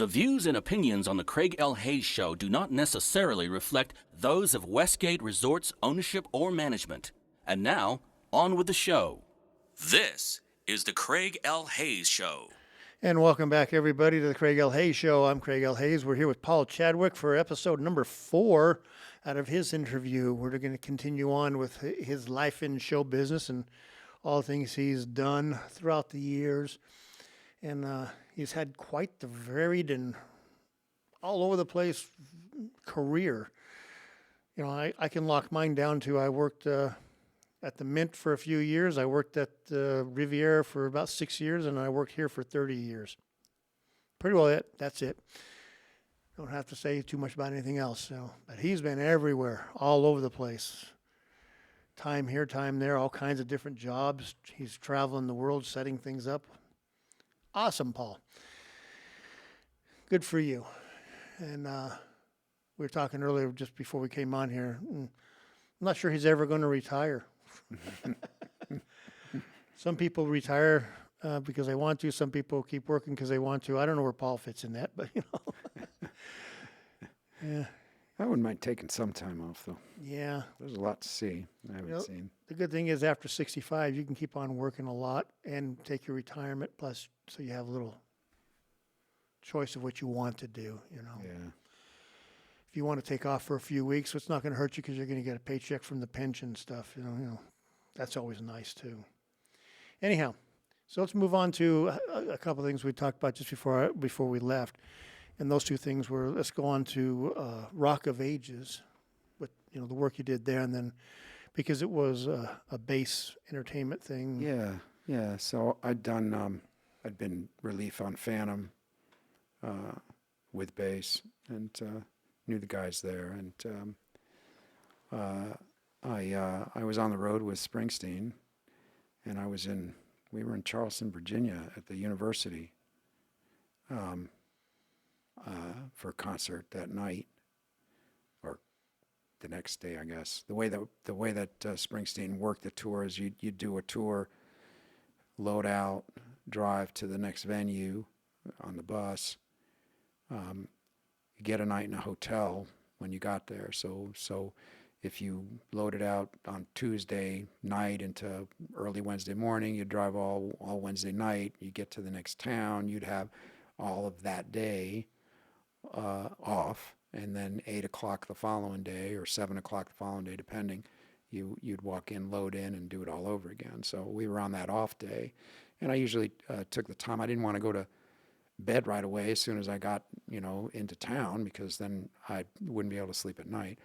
The views and opinions on the Craig L. Hayes Show do not necessarily reflect those of Westgate Resorts ownership or management. And now, on with the show. This is the Craig L. Hayes Show. And welcome back, everybody, to the Craig L. Hayes Show. I'm Craig L. Hayes. We're here with Paul Chadwick for episode number 4 out of his interview. We're going to continue on with his life in show business and all things he's done throughout the years. And he's had quite the varied and all over the place career. You know, I can lock mine down to I worked at the Mint for a few years. I worked at Riviera for about 6 years, and I worked here for 30 years. Pretty well it. That's it. Don't have to say too much about anything else. So, but he's been everywhere, all over the place. Time here, time there, all kinds of different jobs. He's traveling the world, setting things up. Awesome, Paul. Good for you. And we were talking earlier just before we came on here. I'm not sure he's ever going to retire. Some people retire because they want to. Some people keep working because they want to. I don't know where Paul fits in that, but you know. Yeah. I wouldn't mind taking some time off, though. Yeah. There's a lot to see I haven't seen. The good thing is after 65, you can keep on working a lot and take your retirement, plus so you have a little choice of what you want to do, you know. Yeah. If you want to take off for a few weeks, it's not going to hurt you because you're going to get a paycheck from the pension stuff, you know. That's always nice, too. Anyhow, so let's move on to a couple of things we talked about just before we left. And those two things were, let's go on to Rock of Ages, with you know the work you did there, and then because it was a bass entertainment thing. Yeah. So I'd been relief on Phantom with bass, and knew the guys there, and I was on the road with Springsteen, and we were in Charleston, Virginia, at the university. For a concert that night, or the next day, I guess. The way that Springsteen worked the tour is you'd do a tour, load out, drive to the next venue on the bus, get a night in a hotel when you got there. So if you loaded out on Tuesday night into early Wednesday morning, you'd drive all Wednesday night. You get to the next town, you'd have all of that day off, and then 8 o'clock the following day or 7 o'clock the following day, depending, you'd walk in, load in, and do it all over again. So we were on that off day, and I usually took the time. I didn't want to go to bed right away as soon as I got into town, because then I wouldn't be able to sleep at night.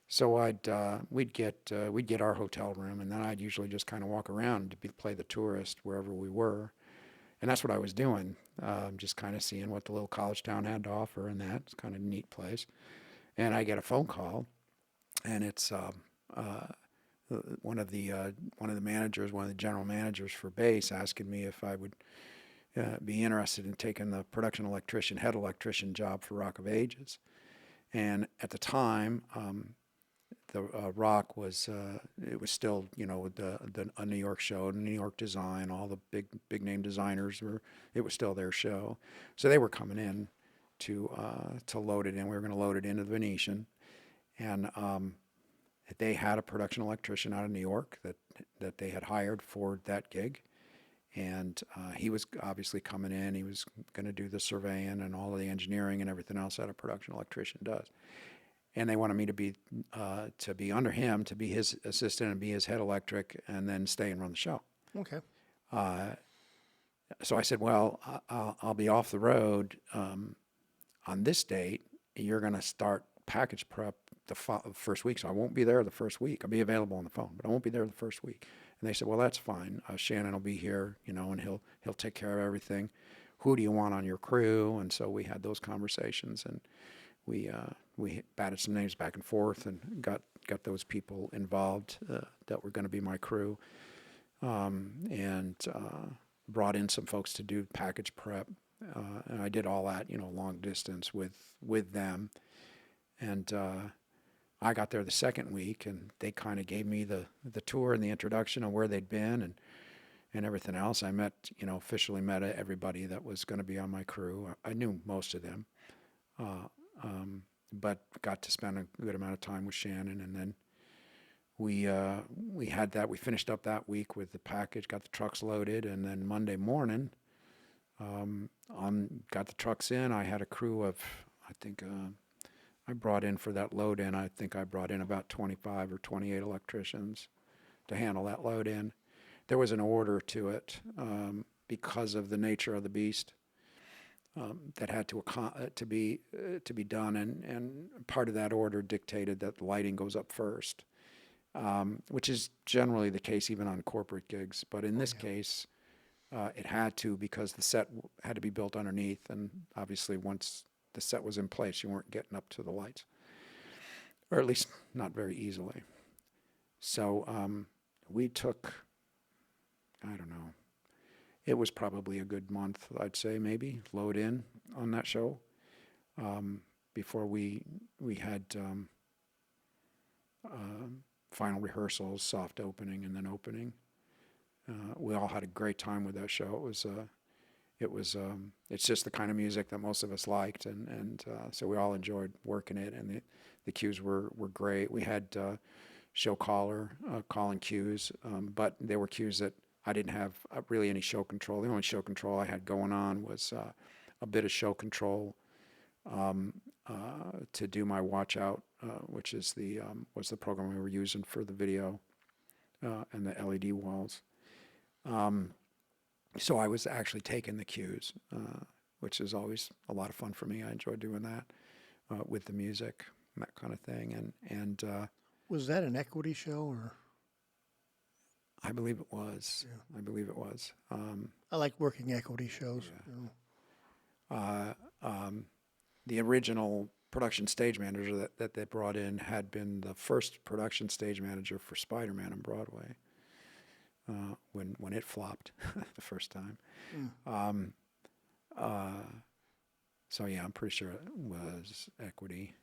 So we'd get our hotel room, and then I'd usually just kind of walk around to play the tourist wherever we were. And that's what I was doing, just kind of seeing what the little college town had to offer, and that's kind of a neat place. And I get a phone call, and it's one of the managers, one of the general managers for bass, asking me if I would be interested in taking the production electrician, head electrician job for Rock of Ages. And at the time, the Rock was it was still a New York show, New York Design, all the big name designers it was still their show, so they were coming in to load it in. We were going to load it into the Venetian, and they had a production electrician out of New York that they had hired for that gig, and he was obviously coming in. He was going to do the surveying and all of the engineering and everything else that a production electrician does. And they wanted me to be under him, to be his assistant and be his head electric, and then stay and run the show. Okay. So I said, well, I'll be off the road on this date. You're going to start package prep the first week, so I won't be there the first week. I'll be available on the phone, but I won't be there the first week. And they said, well, that's fine. Shannon will be here, and he'll take care of everything. Who do you want on your crew? And so we had those conversations, and we batted some names back and forth and got those people involved that were going to be my crew, and brought in some folks to do package prep, and I did all that long distance with them, and I got there the second week, and they kind of gave me the tour and the introduction of where they'd been, and everything else. I met, officially met everybody that was going to be on my crew. I knew most of them, but got to spend a good amount of time with Shannon. And then we had that. We finished up that week with the package, got the trucks loaded, and then Monday morning, got the trucks in. I had a crew of, I think, I brought in for that load in. I think I brought in about 25 or 28 electricians to handle that load in. There was an order to it because of the nature of the beast that had to be done, and part of that order dictated that the lighting goes up first, which is generally the case even on corporate gigs. But in this case, it had to, because the set had to be built underneath, and obviously once the set was in place, you weren't getting up to the lights, or at least not very easily. So we took, I don't know, it was probably a good month, I'd say, maybe, load in on that show before we had final rehearsals, soft opening, and then opening. We all had a great time with that show. It's just the kind of music that most of us liked, and so we all enjoyed working it, and the cues were great. We had show caller calling cues, but they were cues that I didn't have really any show control. The only show control I had going on was a bit of show control to do my watch out, which is was the program we were using for the video and the LED walls. So I was actually taking the cues, which is always a lot of fun for me. I enjoy doing that with the music, that kind of thing. And Was that an equity show, or? I believe it was. Yeah. I believe it was. I like working equity shows. Yeah. The original production stage manager that they brought in had been the first production stage manager for Spider-Man on Broadway when it flopped the first time. So yeah, I'm pretty sure it was equity.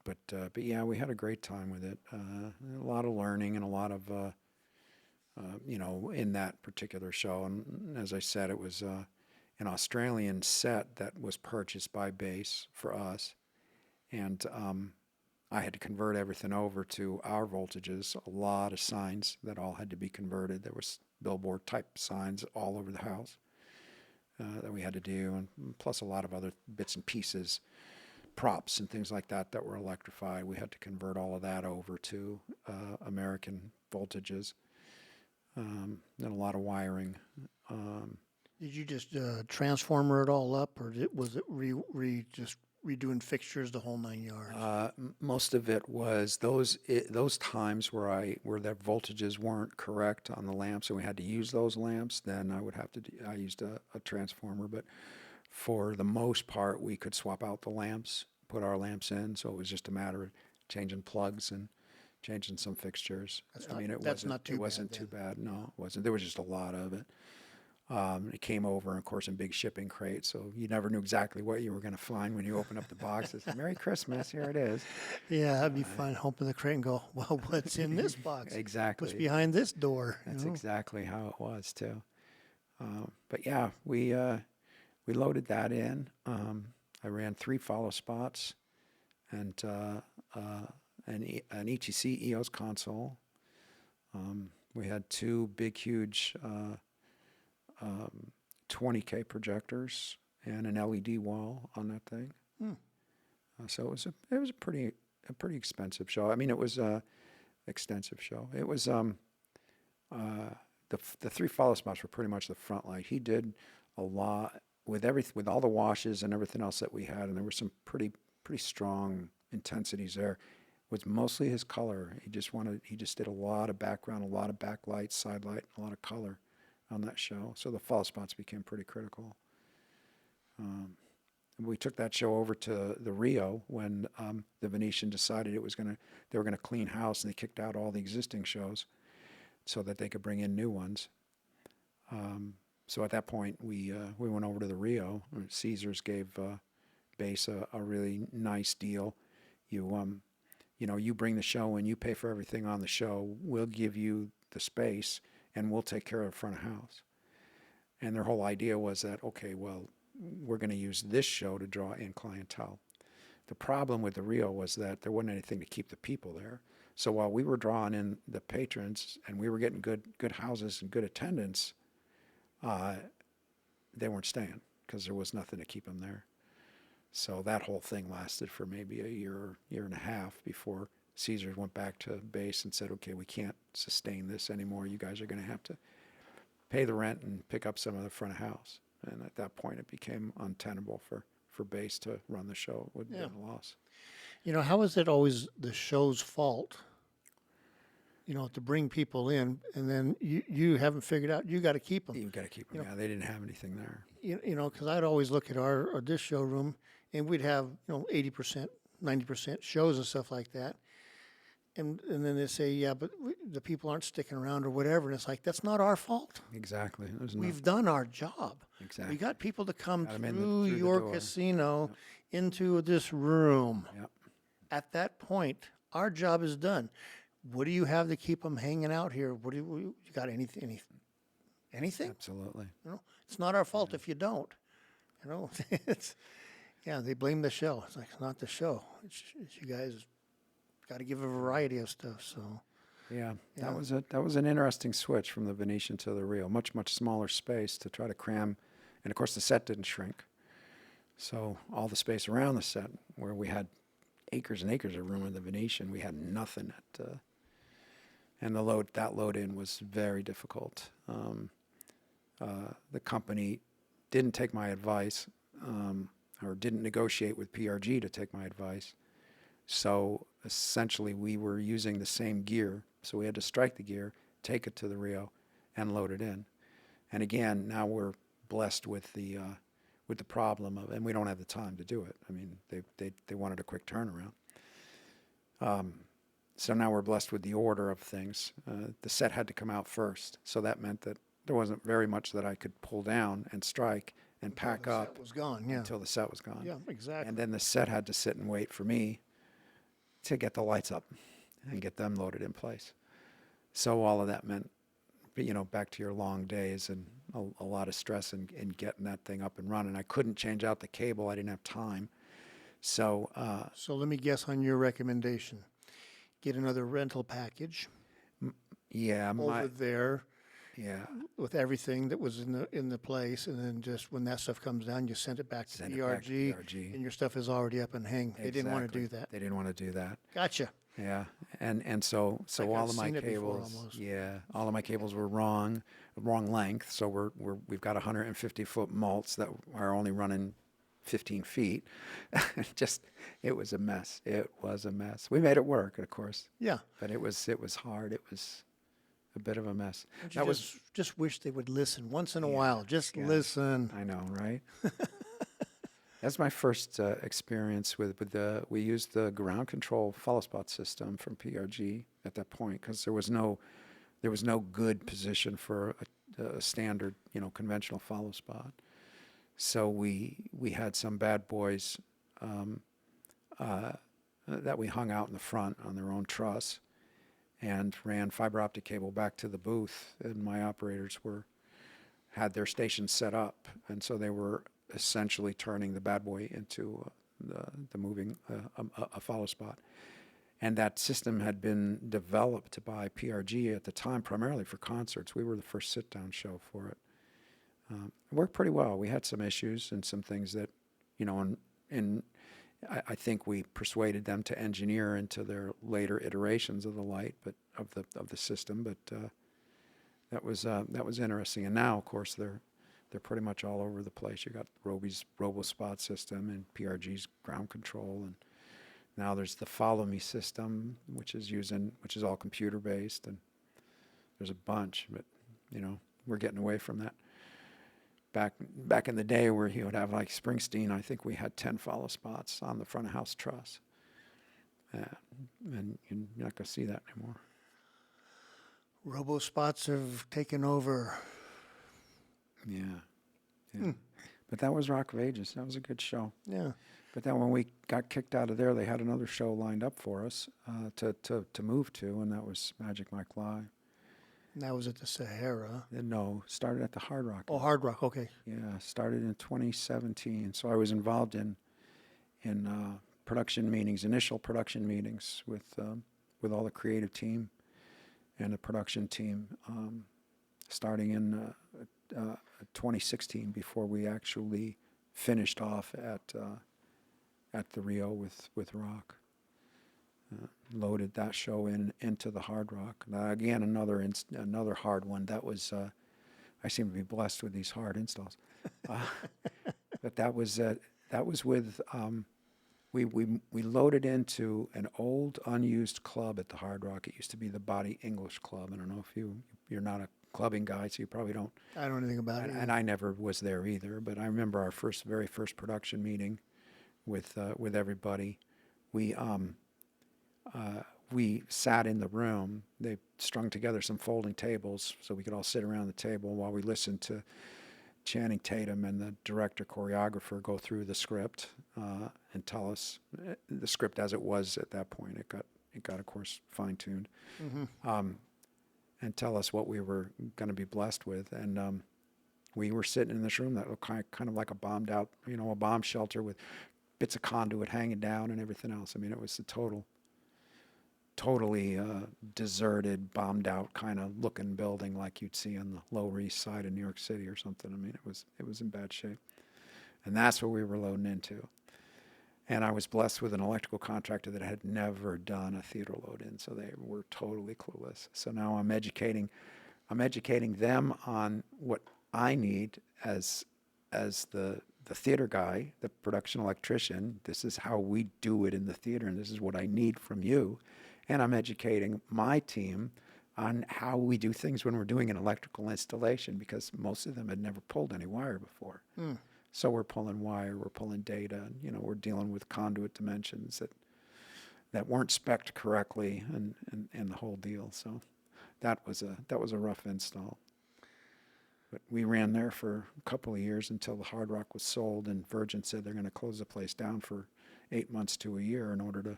But yeah, we had a great time with it. A lot of learning and a lot of, in that particular show. And as I said, it was an Australian set that was purchased by Bass for us. And I had to convert everything over to our voltages, a lot of signs that all had to be converted. There was billboard type signs all over the house that we had to do, and plus a lot of other bits and pieces, props and things like that were electrified. We had to convert all of that over to American voltages, and a lot of wiring. Did you just transformer it all up, or was it just redoing fixtures the whole 9 yards? Most of it was those times where the voltages weren't correct on the lamps, and we had to use those lamps. Then I used a transformer, but for the most part, we could swap out the lamps, put our lamps in. So it was just a matter of changing plugs and changing some fixtures. It wasn't too bad. No, it wasn't. There was just a lot of it. It came over, of course, in big shipping crates, so you never knew exactly what you were going to find when you opened up the boxes. Merry Christmas, here it is. Yeah, that'd be fun. Open the crate and go, well, what's in this box? Exactly. What's behind this door? That's exactly how it was, too. But yeah, we loaded that in. I ran 3 follow spots and an ETC EOS console. We had 2 big, huge 20K projectors and an LED wall on that thing. So it was a pretty expensive show. I mean, it was a extensive show. It was the 3 follow spots were pretty much the front light. He did a lot with all the washes and everything else that we had, and there were some pretty strong intensities there. It was mostly his color. He just did a lot of background, a lot of backlight, side light, a lot of color on that show. So the follow spots became pretty critical. We took that show over to the Rio when the Venetian decided they were gonna clean house, and they kicked out all the existing shows so that they could bring in new ones. So at that point, we went over to the Rio. Caesars gave Bass a really nice deal. You bring the show in, you pay for everything on the show. We'll give you the space, and we'll take care of the front of house. And their whole idea was that, okay, well, we're going to use this show to draw in clientele. The problem with the Rio was that there wasn't anything to keep the people there. So while we were drawing in the patrons and we were getting good houses and good attendance, they weren't staying because there was nothing to keep them there. So that whole thing lasted for maybe a year and a half before Caesars went back to base and said, okay, we can't sustain this anymore. You guys are going to have to pay the rent and pick up some of the front of house. And at that point, it became untenable for base to run the show. It would have been a loss. You know, how is it always the show's fault, to bring people in, and then you haven't figured out you got to keep them? You got to keep them. Yeah, they didn't have anything there. Because I'd always look at our this showroom, and we'd have 80%, 90% shows and stuff like that. And then they say, yeah, but the people aren't sticking around or whatever. And it's like, that's not our fault. Exactly. We've done our job. Exactly. We got people to come Got 'em through through the your door. casino into this room. Yep. At that point, our job is done. What do you have to keep them hanging out here? What do you got? Anything? Absolutely. It's not our fault if you don't. It's they blame the show. It's like, it's not the show. It's you guys got to give a variety of stuff. So Yeah, that was an interesting switch from the Venetian to the Rio. Much smaller space to try to cram, and of course the set didn't shrink. So all the space around the set, where we had acres and acres of room in the Venetian, we had nothing and the load in was very difficult. The company didn't take my advice, or didn't negotiate with PRG to take my advice. So essentially, we were using the same gear. So we had to strike the gear, take it to the Rio, and load it in. And again, now we're blessed with the problem of, and we don't have the time to do it. I mean, they wanted a quick turnaround. So now we're blessed with the order of things. The set had to come out first, so that meant that there wasn't very much that I could pull down and strike and pack up. It was gone. Yeah. Until the set was gone. Yeah. Exactly. And then the set had to sit and wait for me to get the lights up and get them loaded in place. So all of that meant, back to your long days and a lot of stress in getting that thing up and running. I couldn't change out the cable. I didn't have time. So So let me guess on your recommendation. Get another rental package yeah, over there yeah, with everything that was in the place, and then just when that stuff comes down, you send it back to Send it back to PRG, PRG. and your stuff is already up and hang. They didn't want to do Exactly. that. They didn't want to do that. Gotcha. Yeah, and so Like all I've of my seen it before cables, almost. all of my cables were wrong length. So we've got 150-foot mults that are only running 15 feet. It was a mess. It was a mess. We made it work, of course, Yeah. but it was hard. It was a bit of a mess. Don't you just wish they would listen once in a while. Just yeah. listen. I know, right? That's my first experience with we used the ground control follow spot system from PRG at that point, because there was no good position for a standard, conventional follow spot. So we had some bad boys that we hung out in the front on their own truss and ran fiber optic cable back to the booth, and my operators had their stations set up, and so they were essentially turning the bad boy into the moving a follow spot. And that system had been developed by PRG at the time primarily for concerts. We were the first sit-down show for it. It worked pretty well. We had some issues and some things that, I think we persuaded them to engineer into their later iterations of the light, but of the system. But that was interesting. And now, of course, they're pretty much all over the place. You got Roby's RoboSpot system and PRG's ground control, and now there's the Follow Me system, which is all computer based, and there's a bunch. But we're getting away from that. Back in the day, where he would have like Springsteen, I think we had 10 follow spots on the front of house truss, and you're not going to see that anymore. RoboSpots have taken over. Yeah. But that was Rock of Ages. That was a good show. Yeah. But then when we got kicked out of there, they had another show lined up for us to move to, and that was Magic Mike Live. And that was at the Sahara. No, started at the Hard Rock. Oh, Hard Rock. Okay. Yeah, started in 2017. So I was involved in production meetings, initial production meetings with all the creative team and the production team, starting in 2016 before we actually finished off at the Rio with Rock. Loaded that show into the Hard Rock. Again, another hard one. That was I seem to be blessed with these hard installs, but that was with we loaded into an old unused club at the Hard Rock. It used to be the Body English Club. I don't know if you're not a clubbing guy, so you probably don't. I don't know anything about it. And I never was there either. But I remember our very first production meeting with everybody. We sat in the room. They strung together some folding tables so we could all sit around the table while we listened to Channing Tatum and the director choreographer go through the script and tell us the script as it was at that point. It got of course fine-tuned, and tell us what we were going to be blessed with. And we were sitting in this room that looked kind of like a bombed out, a bomb shelter with bits of conduit hanging down and everything else. I mean, it was a totally deserted, bombed out kind of looking building like you'd see on the Lower East Side of New York City or something. I mean, it was in bad shape. And that's what we were loading into. And I was blessed with an electrical contractor that had never done a theater load in, so they were totally clueless. So now I'm educating them on what I need as the theater guy, the production electrician. This is how we do it in the theater, and this is what I need from you. And I'm educating my team on how we do things when we're doing an electrical installation, because most of them had never pulled any wire before. So we're pulling wire, we're pulling data, and we're dealing with conduit dimensions that weren't spec'd correctly, and the whole deal. So that was a rough install. But we ran there for a couple of years until the Hard Rock was sold, and Virgin said they're going to close the place down for 8 months to a year in order to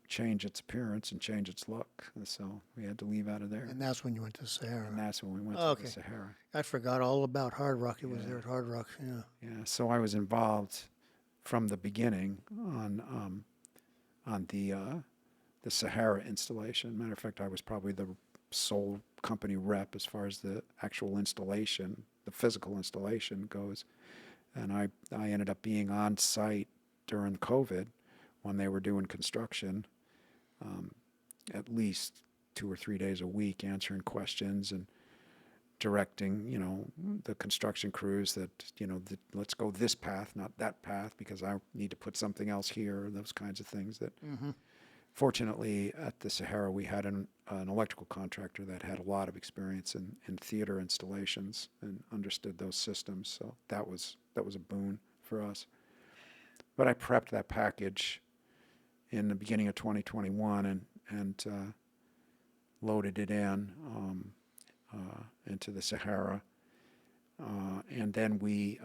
change its appearance and change its look. And so we had to leave out of there. And that's when you went to Sahara. And that's when we went to the Sahara. I forgot all about Hard Rock. It was there at Hard Rock. Yeah. Yeah. So I was involved from the beginning on the Sahara installation. Matter of fact, I was probably the sole company rep as far as the actual installation, the physical installation goes. And I ended up being on site during COVID when they were doing construction, at least 2 or 3 days a week, answering questions and directing, the construction crews that, let's go this path, not that path, because I need to put something else here, those kinds of things that, fortunately, at the Sahara, we had an electrical contractor that had a lot of experience in theater installations and understood those systems. So that was a boon for us. But I prepped that package in the beginning of 2021 and loaded it into the Sahara, and then we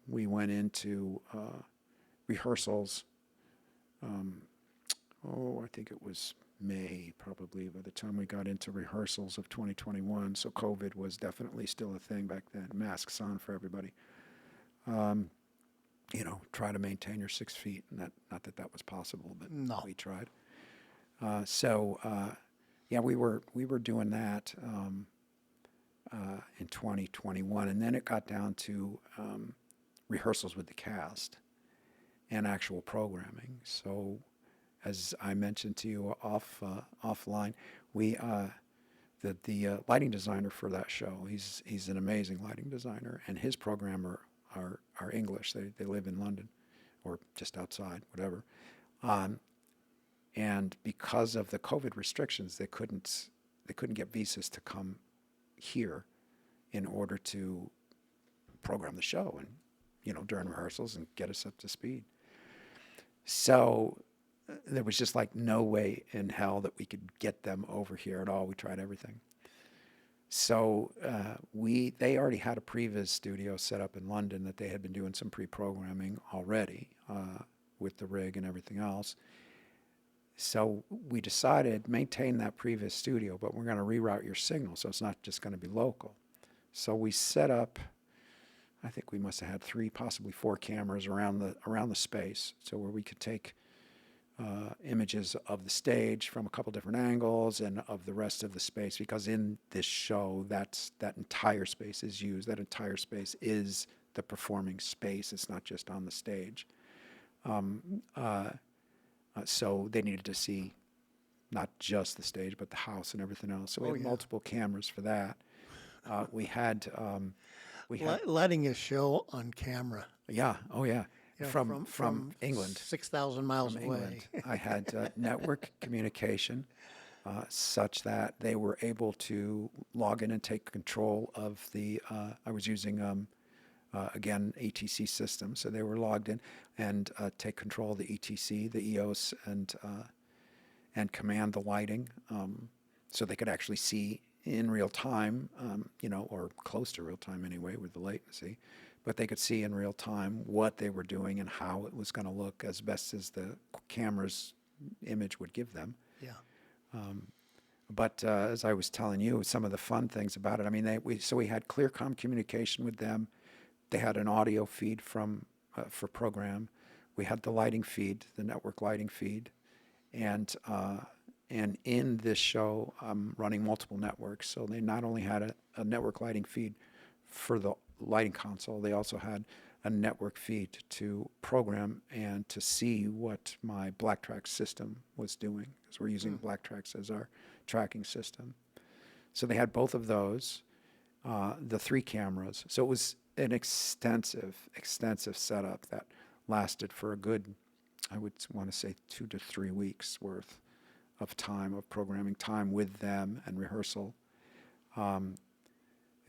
went into rehearsals. I think it was May probably by the time we got into rehearsals of 2021. So COVID was definitely still a thing back then. Masks on for everybody. Try to maintain your 6 feet. And not that was possible, but No. we tried. We were doing that in 2021, and then it got down to rehearsals with the cast and actual programming. So, as I mentioned to you offline, we the lighting designer for that show. He's an amazing lighting designer, and his programmer are English. They live in London, or just outside, whatever. And because of the COVID restrictions, they couldn't get visas to come here in order to program the show and during rehearsals and get us up to speed. So there was just like no way in hell that we could get them over here at all. We tried everything. So they already had a previs studio set up in London that they had been doing some pre-programming already with the rig and everything else. So we decided maintain that previous studio, but we're going to reroute your signal, so it's not just going to be local. So we set up, I think we must have had 3, possibly 4 cameras around the space, so where we could take images of the stage from a couple different angles and of the rest of the space, because in this show, that entire space is used. That entire space is the performing space. It's not just on the stage. So they needed to see not just the stage, but the house and everything else. So we had multiple cameras for that. We had letting a show on camera. Yeah. Oh yeah. You know, From England. 6,000 miles From away. England. I had network communication such that they were able to log in and take control of the, I was using, again, ETC system. So they were logged in and take control of the ETC, the EOS, and command the lighting, so they could actually see in real time, or close to real time anyway with the latency. But they could see in real time what they were doing and how it was going to look as best as the camera's image would give them. Yeah. But as I was telling you, some of the fun things about it, I mean, we had ClearCom communication with them. They had an audio feed for program. We had the lighting feed, the network lighting feed, and in this show, I'm running multiple networks. So they not only had a network lighting feed for the lighting console, they also had a network feed to program and to see what my BlackTrack system was doing, because we're using BlackTracks as our tracking system. So they had both of those, the 3 cameras. So it was an extensive setup that lasted for a good, I would want to say 2 to 3 weeks worth of time, of programming time with them and rehearsal.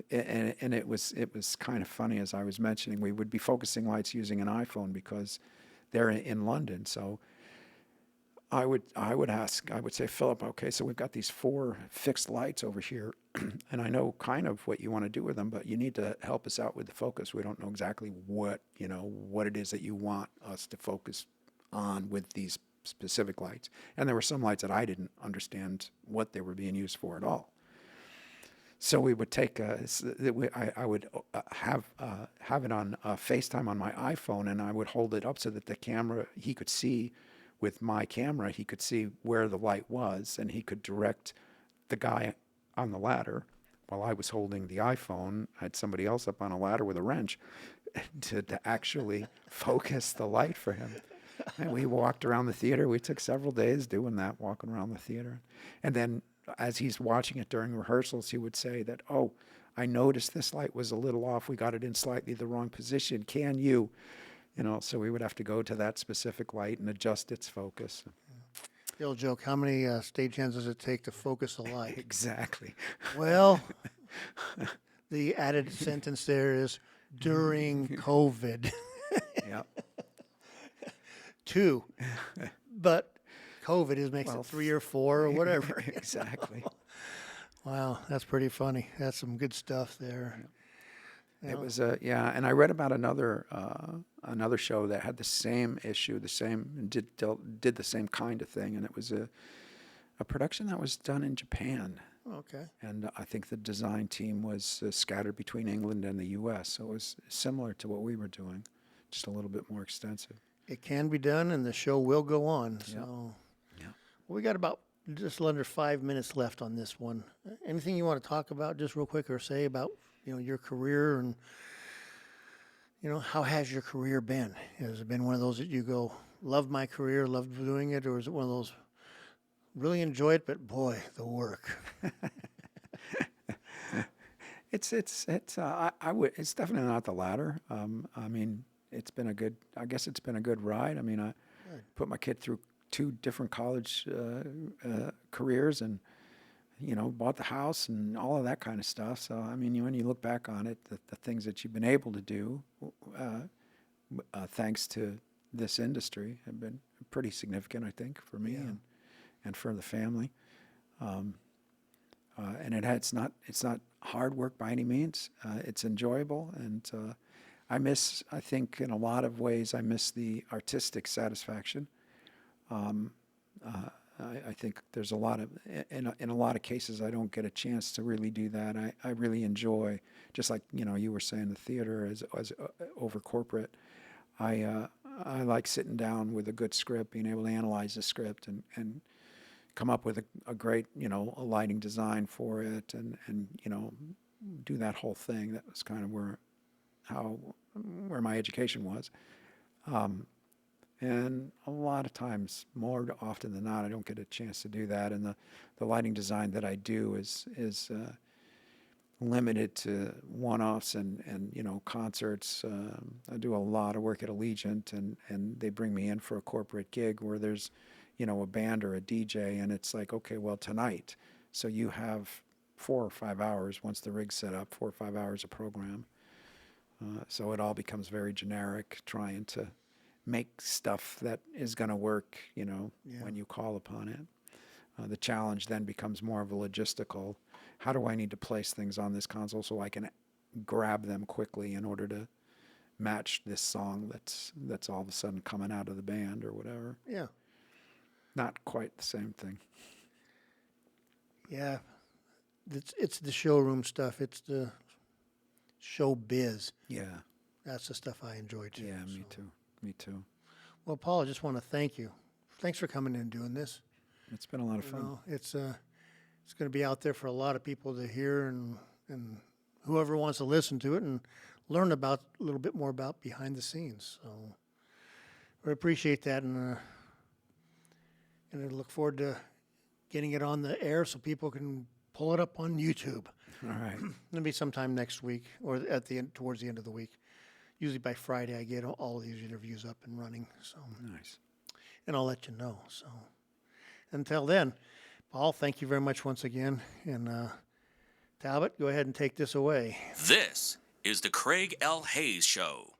And it was kind of funny, as I was mentioning. We would be focusing lights using an iPhone because they're in London. So I would say, Philip, okay, so we've got these 4 fixed lights over here, and I know kind of what you want to do with them, but you need to help us out with the focus. We don't know exactly what it is that you want us to focus on with these specific lights. And there were some lights that I didn't understand what they were being used for at all. So we would take, I would have it on FaceTime on my iPhone, and I would hold it up so that the camera, he could see with my camera, he could see where the light was, and he could direct the guy on the ladder while I was holding the iPhone. I had somebody else up on a ladder with a wrench to actually focus the light for him. And we walked around the theater. We took several days doing that, walking around the theater. And then as he's watching it during rehearsals, he would say that, oh, I noticed this light was a little off. We got it in slightly the wrong position. Can you? So we would have to go to that specific light and adjust its focus. The old joke, how many stagehands does it take to focus a light? Exactly. Well, the added sentence there is during COVID. Yep. 2, but COVID makes it 3 or 4 or whatever. Exactly. Wow, that's pretty funny. That's some good stuff there. It was and I read about another show that had the same issue, did the same kind of thing, and it was a production that was done in Japan. Okay. And I think the design team was scattered between England and the U.S., so it was similar to what we were doing, just a little bit more extensive. It can be done, and the show will go on. So, yeah. Well, we got about just under 5 minutes left on this one. Anything you want to talk about, just real quick, or say about your career and how has your career been? Has it been one of those that you go, love my career, loved doing it, or is it one of those really enjoy it, but boy, the work? It's definitely not the latter. I mean, it's been a good ride. I mean, I put my kid through 2 different college careers, and bought the house and all of that kind of stuff. So I mean, when you look back on it, the things that you've been able to do, thanks to this industry, have been pretty significant, I think, for me and for the family. And it's not hard work by any means. It's enjoyable, and I think in a lot of ways, I miss the artistic satisfaction. I think there's a lot of, in a lot of cases, I don't get a chance to really do that. I really enjoy, just like, you were saying, the theater as over corporate. I like sitting down with a good script, being able to analyze the script and come up with a great, a lighting design for it and do that whole thing. That was kind of where my education was. And a lot of times, more often than not, I don't get a chance to do that. And the lighting design that I do is limited to one-offs and concerts. I do a lot of work at Allegiant, and they bring me in for a corporate gig where there's a band or a DJ, and it's like, okay, well, tonight, so you have 4 or 5 hours once the rig's set up, 4 or 5 hours of program. So it all becomes very generic, trying to make stuff that is going to work, when you call upon it. The challenge then becomes more of a logistical, how do I need to place things on this console so I can grab them quickly in order to match this song that's all of a sudden coming out of the band or whatever. Yeah. Not quite the same thing. Yeah. It's the showroom stuff. It's the show biz. Yeah. That's the stuff I enjoy too. Yeah, me too. Me too. Well, Paul, I just want to thank you. Thanks for coming in and doing this. It's been a lot of fun. It's going to be out there for a lot of people to hear, and whoever wants to listen to it and learn about a little bit more about behind the scenes. So we appreciate that, and I look forward to getting it on the air so people can pull it up on YouTube. All right. It'll be sometime next week or at the end, towards the end of the week. Usually by Friday, I get all of these interviews up and running. So Nice. And I'll let you know. So until then, Paul, thank you very much once again. And Talbot, go ahead and take this away. This is the Craig L. Hayes Show.